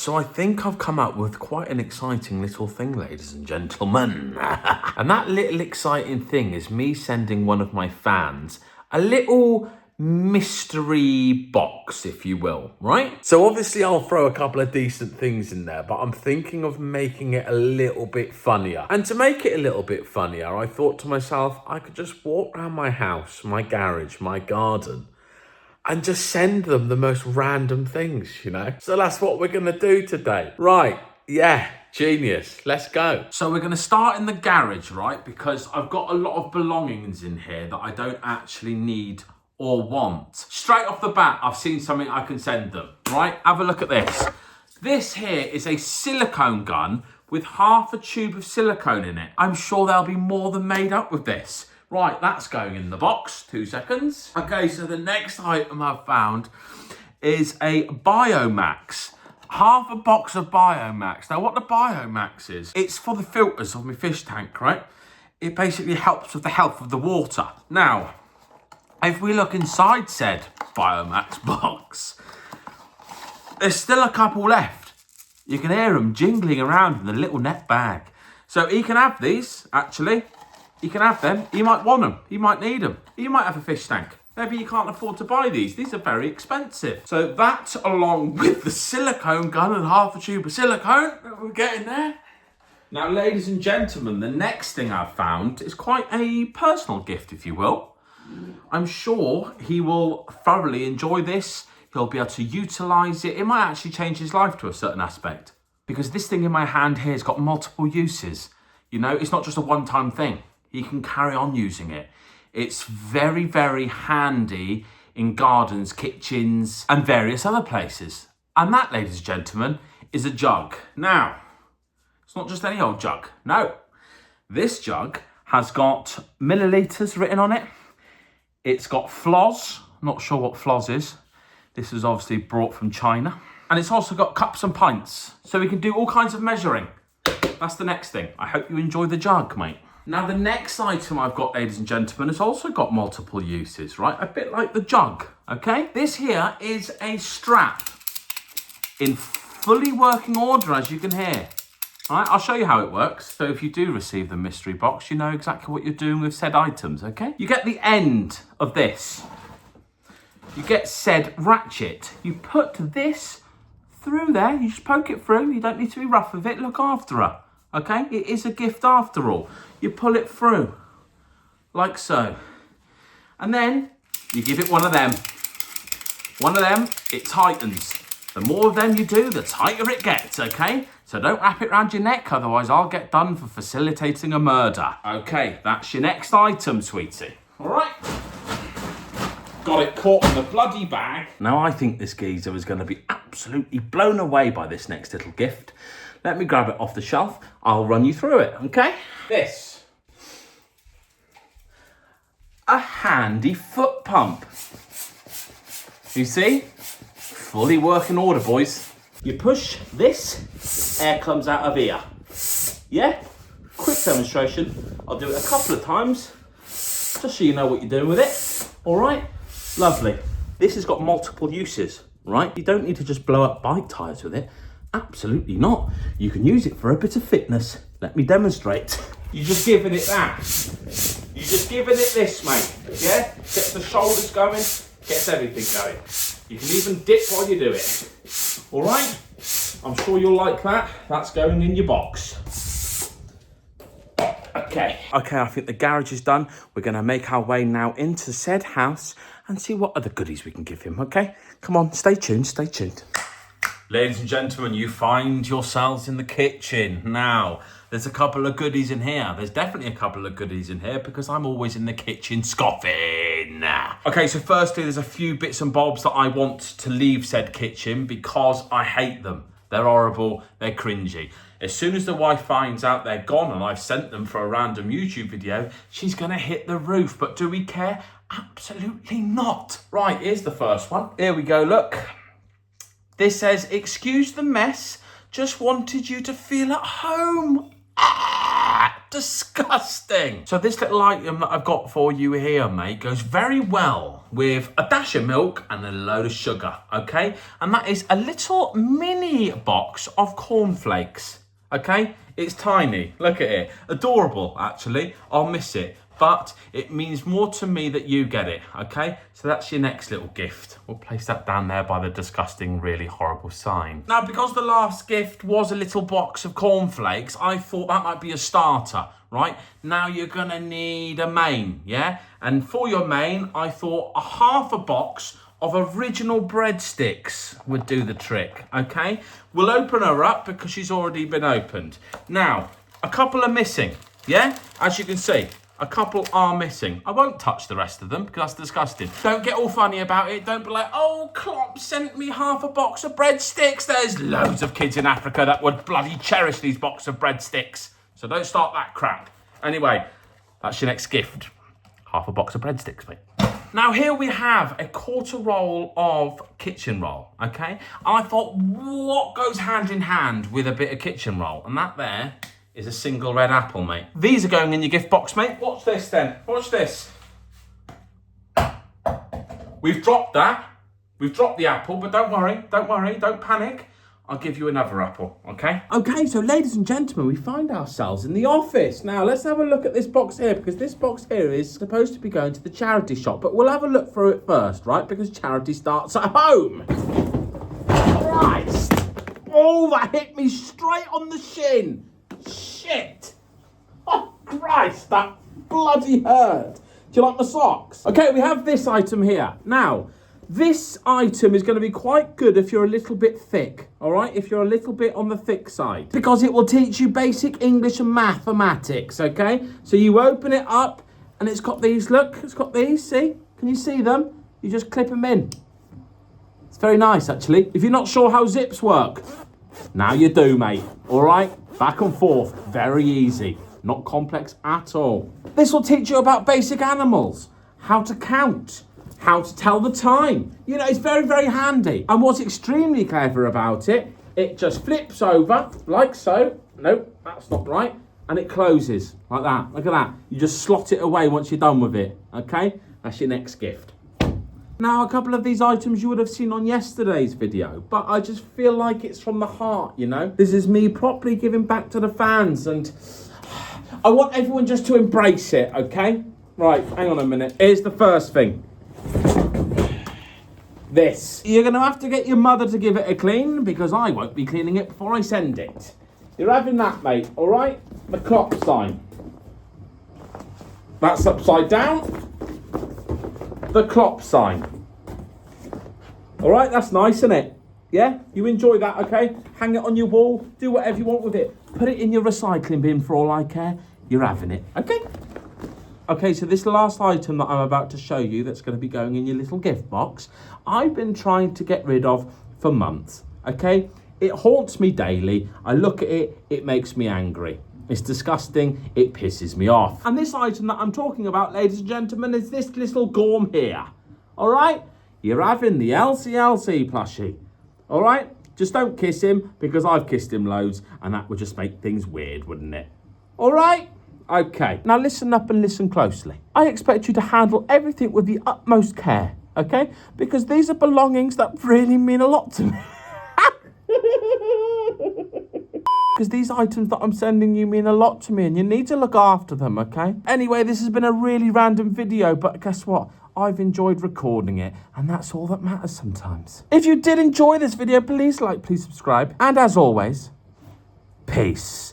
So I think I've come up with quite an exciting little thing, ladies and gentlemen. And that little exciting thing is me sending one of my fans a little mystery box, if you will, right? So obviously I'll throw a couple of decent things in there, but I'm thinking of making it a little bit funnier. And to make it a little bit funnier, I thought to myself, I could just walk around my house, my garage, my garden, and just send them the most random things, you know? So that's what we're gonna do today. Right, yeah, genius, let's go. So we're gonna start in the garage, right? Because I've got a lot of belongings in here that I don't actually need or want. Straight off the bat, I've seen something I can send them, right? Have a look at this. This here is a silicone gun with half a tube of silicone in it. I'm sure they'll be more than made up with this. Right, that's going in the box. 2 seconds. Okay, so the next item I've found is a Biomax. Half a box of Biomax. Now, what the Biomax is, it's for the filters of my fish tank, right? It basically helps with the health of the water. Now, if we look inside said Biomax box, there's still a couple left. You can hear them jingling around in the little net bag. So he can have these, actually. He can have them. He might want them. He might need them. He might have a fish tank. Maybe you can't afford to buy these. These are very expensive. So that, along with the silicone gun and half a tube of silicone, we're getting there. Now, ladies and gentlemen, the next thing I've found is quite a personal gift, if you will. I'm sure he will thoroughly enjoy this. He'll be able to utilise it. It might actually change his life to a certain aspect. Because this thing in my hand here has got multiple uses. You know, it's not just a one-time thing. He can carry on using it. It's very, very handy in gardens, kitchens, and various other places. And that, ladies and gentlemen, is a jug. Now, it's not just any old jug. No. This jug has got millilitres written on it. It's got Floz. Not sure what Floz is. This is obviously brought from China. And it's also got cups and pints. So we can do all kinds of measuring. That's the next thing. I hope you enjoy the jug, mate. Now, the next item I've got, ladies and gentlemen, has also got multiple uses, right? A bit like the jug, okay? This here is a strap in fully working order, as you can hear. All right, I'll show you how it works. So if you do receive the mystery box, you know exactly what you're doing with said items, okay? You get the end of this. You get said ratchet. You put this through there. You just poke it through. You don't need to be rough with it. Look after her, okay? It is a gift after all. You pull it through, like so. And then you give it one of them. One of them, it tightens. The more of them you do, the tighter it gets, okay? So don't wrap it around your neck, otherwise I'll get done for facilitating a murder. Okay, that's your next item, sweetie. All right. Got it caught in the bloody bag. Now I think this geezer is going to be absolutely blown away by this next little gift. Let me grab it off the shelf. I'll run you through it, okay? This. A handy foot pump. You see? Fully working order, boys. You push this, air comes out of here. Yeah? Quick demonstration. I'll do it a couple of times, just so you know what you're doing with it. All right? Lovely. This has got multiple uses, right? You don't need to just blow up bike tyres with it. Absolutely not. You can use it for a bit of fitness. Let me demonstrate. You're just giving it that. You're just giving it this, mate. Yeah? Gets the shoulders going, gets everything going. You can even dip while you do it. All right? I'm sure you'll like that. That's going in your box. Okay. Okay, I think the garage is done. We're going to make our way now into said house and see what other goodies we can give him, okay? Come on, stay tuned, stay tuned. Ladies and gentlemen, you find yourselves in the kitchen. Now, there's a couple of goodies in here. There's definitely a couple of goodies in here because I'm always in the kitchen scoffing. Okay, so firstly, there's a few bits and bobs that I want to leave said kitchen because I hate them. They're horrible, they're cringy. As soon as the wife finds out they're gone and I've sent them for a random YouTube video, she's gonna hit the roof. But do we care? Absolutely not. Right, here's the first one. Here we go, look. This says, excuse the mess, just wanted you to feel at home. Disgusting. So this little item that I've got for you here, mate, goes very well with a dash of milk and a load of sugar, okay? And that is a little mini box of cornflakes, okay? It's tiny. Look at it. Adorable, actually. I'll miss it. But it means more to me that you get it, okay? So that's your next little gift. We'll place that down there by the disgusting, really horrible sign. Now, because the last gift was a little box of cornflakes, I thought that might be a starter, right? Now you're gonna need a main, yeah? And for your main, I thought a half a box of original breadsticks would do the trick, okay? We'll open her up because she's already been opened. Now, a couple are missing, yeah? As you can see. A couple are missing. I won't touch the rest of them because that's disgusting. Don't get all funny about it. Don't be like, oh, Klopp sent me half a box of breadsticks. There's loads of kids in Africa that would bloody cherish these boxes of breadsticks. So don't start that crap. Anyway, that's your next gift. Half a box of breadsticks, mate. Now here we have a quarter roll of kitchen roll, okay? And I thought, what goes hand in hand with a bit of kitchen roll? And that there is a single red apple, mate. These are going in your gift box, mate. Watch this then. Watch this. We've dropped that. We've dropped the apple, but don't worry. Don't worry. Don't panic. I'll give you another apple, okay? Okay, so ladies and gentlemen, we find ourselves in the office. Now, let's have a look at this box here, because this box here is supposed to be going to the charity shop, but we'll have a look through it first, right? Because charity starts at home. Christ! Oh, that hit me straight on the shin. Shit! Oh, Christ, that bloody hurt. Do you like my socks? Okay, we have this item here. Now, this item is going to be quite good if you're a little bit thick, all right? If you're a little bit on the thick side. Because it will teach you basic English and mathematics, okay? So you open it up, and it's got these, look. It's got these, see? Can you see them? You just clip them in. It's very nice, actually. If you're not sure how zips work, now you do, mate, all right? Back and forth, very easy, not complex at all. This will teach you about basic animals, how to count, how to tell the time. You know, it's very, very handy. And what's extremely clever about it, it just flips over like so. Nope, that's not right. And it closes like that. Look at that. You just slot it away once you're done with it, okay? That's your next gift. Now, a couple of these items you would have seen on yesterday's video, but I just feel like it's from the heart, you know? This is me properly giving back to the fans, and I want everyone just to embrace it, okay? Right, hang on a minute. Here's the first thing. This. You're going to have to get your mother to give it a clean, because I won't be cleaning it before I send it. You're having that, mate, all right? The Klopp sign. That's upside down. The Klopp sign. All right, that's nice, isn't it? Yeah, you enjoy that, okay? Hang it on your wall, do whatever you want with it. Put it in your recycling bin for all I care. You're having it, okay? Okay, so this last item that I'm about to show you that's going to be going in your little gift box, I've been trying to get rid of for months, okay? It haunts me daily. I look at it, it makes me angry. It's disgusting, it pisses me off. And this item that I'm talking about, ladies and gentlemen, is this little Gorm here. All right? You're having the LCLC plushie. All right? Just don't kiss him, because I've kissed him loads, and that would just make things weird, wouldn't it? All right? Okay. Now listen up and listen closely. I expect you to handle everything with the utmost care, okay? Because these are belongings that really mean a lot to me. Because these items that I'm sending you mean a lot to me, and you need to look after them, okay? Anyway, this has been a really random video, but guess what? I've enjoyed recording it, and that's all that matters sometimes. If you did enjoy this video, please like, please subscribe, and as always, peace.